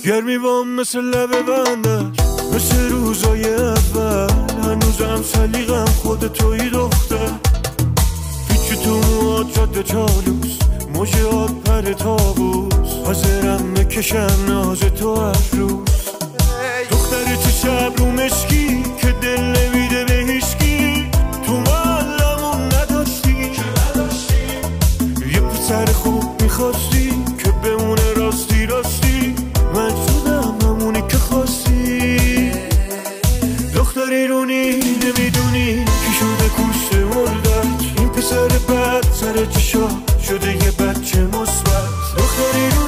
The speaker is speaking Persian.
گرمی وام مثل لب بندش، مثل روزای اول. هنوزم سلیقم خود توی دختر، پیچی تو موهات جاده چالوس، موجات پر تابوس، حاضرم بکشم ناز تو هر روز. دختر چه شب رو مشکی که دل نمیده به هیشکی، تو معلمون نداشتی یه پسر خوب میخواستی که بمونه راستی راستی. من شدم همونی که خواستی. دختری رونی نمیدونی کی شده کوشت مردت، این پسر بد سر چشا شده یه بچه مثبت. دختری رونی